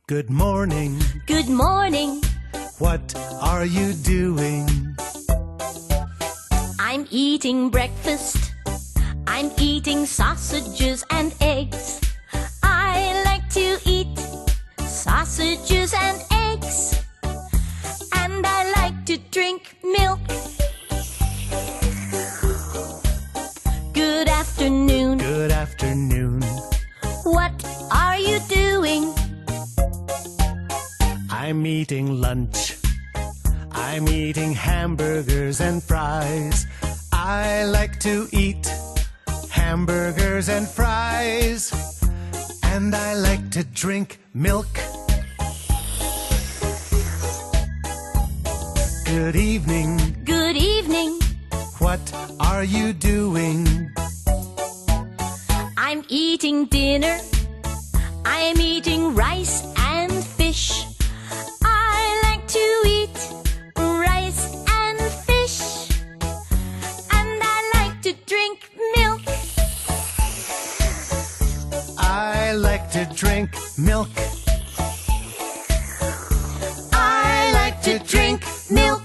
Good morning. Good morning. What are you doing? I'm eating breakfast. I'm eating sausages and eggs. I like to eat sausages and eggs. And I like to drink milk. Good afternoon. Good afternoon. What are you doing? I'm eating lunch. I'm eating hamburgers and fries. I like to eat hamburgers and fries. And I like to drink milk. Good evening. Good evening. What are you doing? I'm eating dinner. I'm eating rice and fish. I like to eat rice and fish. And I like to drink milk. I like to drink milk. I like to drink milk.